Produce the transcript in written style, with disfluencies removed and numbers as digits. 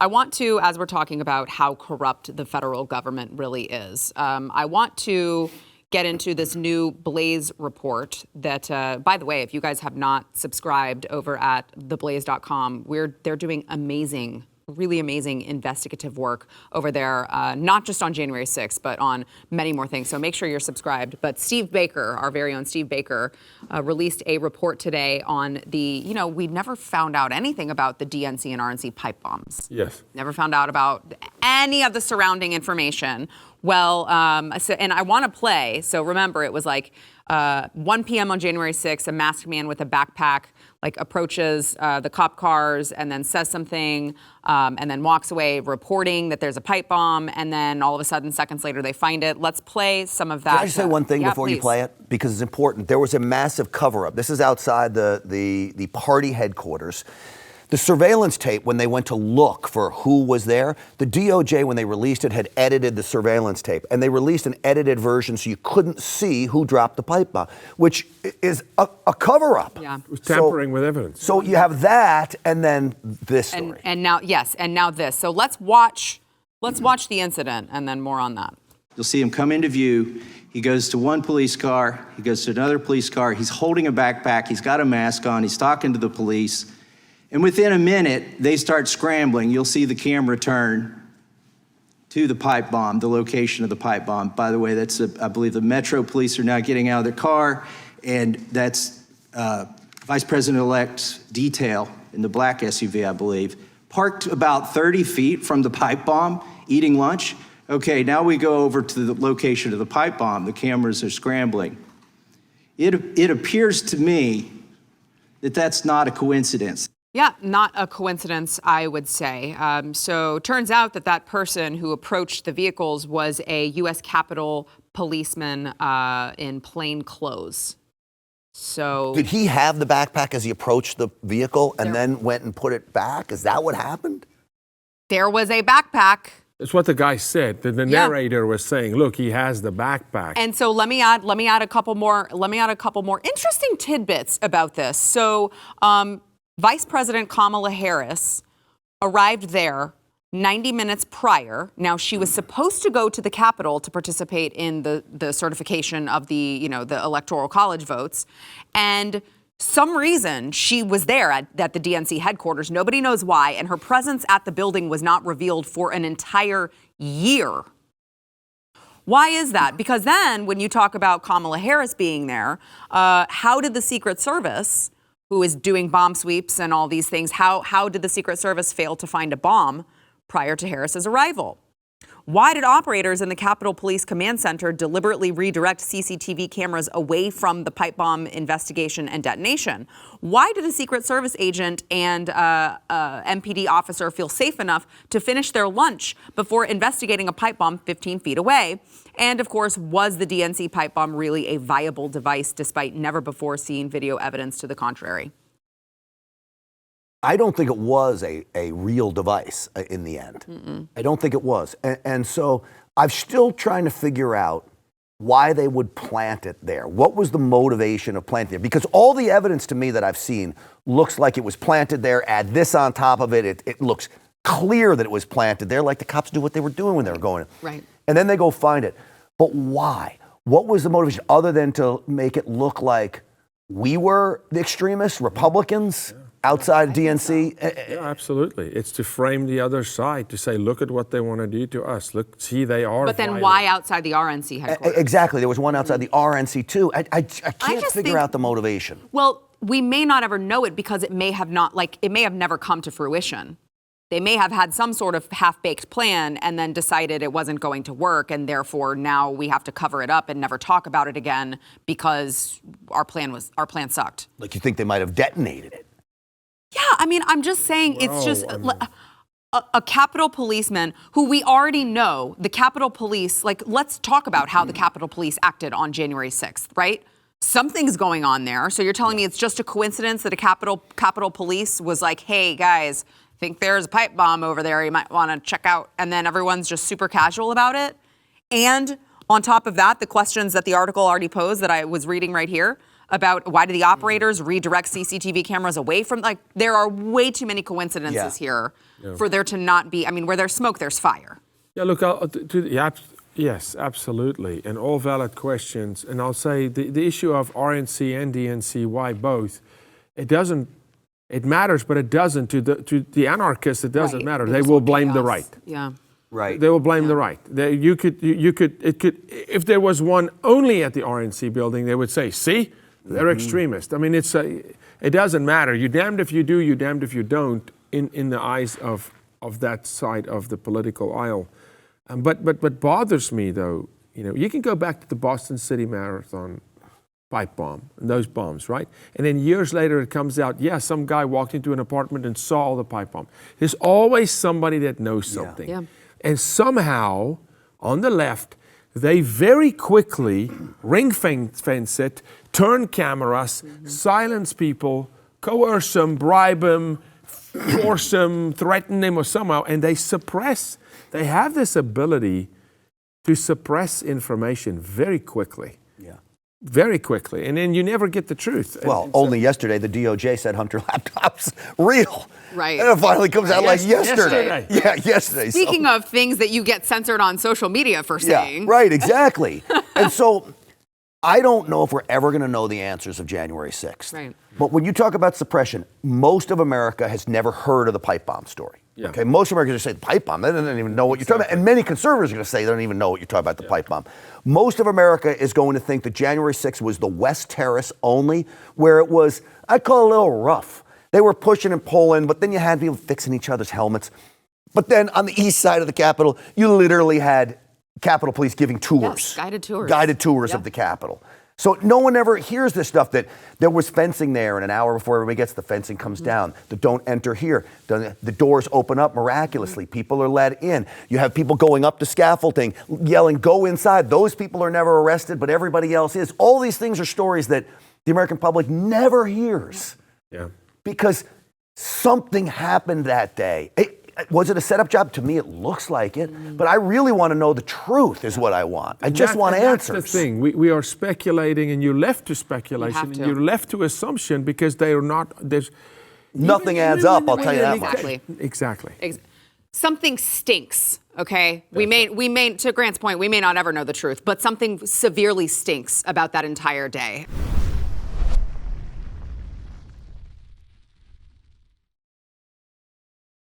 I want to, as we're talking about how corrupt the federal government really is, I want to get into this new Blaze report that, by the way, if you guys have not subscribed over at theblaze.com, they're doing amazing, really amazing investigative work over there, not just on January 6th, but on many more things. So make sure you're subscribed. But Steve Baker, our very own Steve Baker, released a report today on we never found out anything about the DNC and RNC pipe bombs. Yes. Never found out about any of the surrounding information. Well, and I want to play. So remember, it was like 1 p.m. on January 6th, a masked man with a backpack approaches the cop cars and then says something and then walks away reporting that there's a pipe bomb. And then all of a sudden, seconds later, they find it. Let's play some of that. Can I just say one thing before please. you play it? Because it's important. There was a massive cover-up. This is outside the party headquarters. The surveillance tape, when they went to look for who was there, the DOJ, when they released it, had edited the surveillance tape. And they released an edited version so you couldn't see who dropped the pipe bomb, which is a cover-up. Yeah. It was tampering with evidence. So you have that and then this story. And now, yes, and now this. So let's watch the incident and then more on that. You'll see him come into view. He goes to one police car. He goes to another police car. He's holding a backpack. He's got a mask on. He's talking to the police. And within a minute, they start scrambling. You'll see the camera turn to the pipe bomb, the location of the pipe bomb. By the way, that's, I believe the Metro police are now getting out of their car, and that's Vice President-elect's detail in the black SUV, I believe, parked about 30 feet from the pipe bomb, eating lunch. Okay, now we go over to the location of the pipe bomb. The cameras are scrambling. It appears to me that that's not a coincidence. Yeah, not a coincidence, I would say. So turns out that person who approached the vehicles was a U.S. Capitol policeman in plain clothes. So did he have the backpack as he approached the vehicle and then went and put it back? Is that what happened? There was a backpack. It's what the guy said. The narrator was saying, "Look, he has the backpack." And so let me add a couple more interesting tidbits about this. So Vice President Kamala Harris arrived there 90 minutes prior. Now, she was supposed to go to the Capitol to participate in the certification of the Electoral College votes. And some reason she was there at the DNC headquarters. Nobody knows why. And her presence at the building was not revealed for an entire year. Why is that? Because then when you talk about Kamala Harris being there, how did the Secret Service, who is doing bomb sweeps and all these things, how did the Secret Service fail to find a bomb prior to Harris's arrival? Why did operators in the Capitol Police Command Center deliberately redirect CCTV cameras away from the pipe bomb investigation and detonation? Why did a Secret Service agent and MPD officer feel safe enough to finish their lunch before investigating a pipe bomb 15 feet away? And of course, was the DNC pipe bomb really a viable device despite never before seen video evidence to the contrary? I don't think it was a real device in the end. Mm-mm. I don't think it was. And so I'm still trying to figure out why they would plant it there. What was the motivation of planting it? Because all the evidence to me that I've seen looks like it was planted there. Add this on top of it. It looks clear that it was planted there, like the cops knew what they were doing when they were going in. Right. And then they go find it. But why? What was the motivation other than to make it look like we were the extremists, Republicans? Yeah. Outside DNC? Yeah, absolutely. It's to frame the other side, to say, look at what they want to do to us. Look, see, they are But then violent. why outside the RNC headquarters? Exactly. There was one outside the RNC, too. I can't figure out the motivation. Well, we may not ever know it because it may have never come to fruition. They may have had some sort of half-baked plan and then decided it wasn't going to work, and therefore now we have to cover it up and never talk about it again because our plan sucked. Like you think they might have detonated it? Yeah, I mean, I'm just saying it's just a Capitol policeman who we already know, the Capitol Police, let's talk about how the Capitol Police acted on January 6th, right? Something's going on there. So you're telling me it's just a coincidence that a Capitol Police was like, hey, guys, think there's a pipe bomb over there you might want to check out. And then everyone's just super casual about it. And on top of that, the questions that the article already posed that I was reading right here, about why do the operators redirect CCTV cameras away from, like, there are way too many coincidences here for there to not be, I mean, where there's smoke, there's fire. Yeah, look, yes, absolutely, and all valid questions. And I'll say the issue of RNC and DNC, why both? It matters, but it doesn't to the anarchists. It doesn't matter. They will blame the right. Yeah. Right. They will blame the right. If there was one only at the RNC building, they would say, see, they're extremists. I mean, it doesn't matter. You're damned if you do, you're damned if you don't in the eyes of that side of the political aisle. But what bothers me, though, you can go back to the Boston City Marathon pipe bomb and those bombs, right? And then years later it comes out, some guy walked into an apartment and saw all the pipe bomb. There's always somebody that knows something. Yeah. And somehow, on the left, they very quickly ring fence it, turn cameras, silence people, coerce them, bribe them, force them, threaten them or somehow, and they have this ability to suppress information very quickly. Yeah. Very quickly. And then you never get the truth. Well, only yesterday the DOJ said Hunter laptop's real. Right. And it finally comes out like yesterday. Yeah, yesterday. Speaking of things that you get censored on social media for saying. Yeah, right, exactly. And so I don't know if we're ever going to know the answers of January 6th. Right. But when you talk about suppression, most of America has never heard of the pipe bomb story. Yeah. Okay, most Americans are saying pipe bomb. They don't even know what you're talking about. And many conservatives are going to say they don't even know what you're talking about, the pipe bomb. Most of America is going to think that January 6th was the West Terrace only, where it was, I'd call it a little rough. They were pushing and pulling, but then you had people fixing each other's helmets. But then on the east side of the Capitol, you literally had Capitol Police giving tours. Yes, guided tours. Guided tours of the Capitol. So no one ever hears this stuff that there was fencing there, and an hour before everybody gets, the fencing comes down. The don't enter here. The doors open up miraculously. People are let in. You have people going up to scaffolding, yelling, go inside. Those people are never arrested, but everybody else is. All these things are stories that the American public never hears. Yeah. Because something happened that day. Was it a setup job? To me, it looks like it. But I really want to know the truth is what I want. I just want answers. That's the thing. We are speculating, and you're left to speculation, and you're left to assumption because they are not, there's... Nothing adds up, I'll tell you that much. Exactly. Exactly. Something stinks, okay? We may, to Grant's point, we may not ever know the truth, but something severely stinks about that entire day.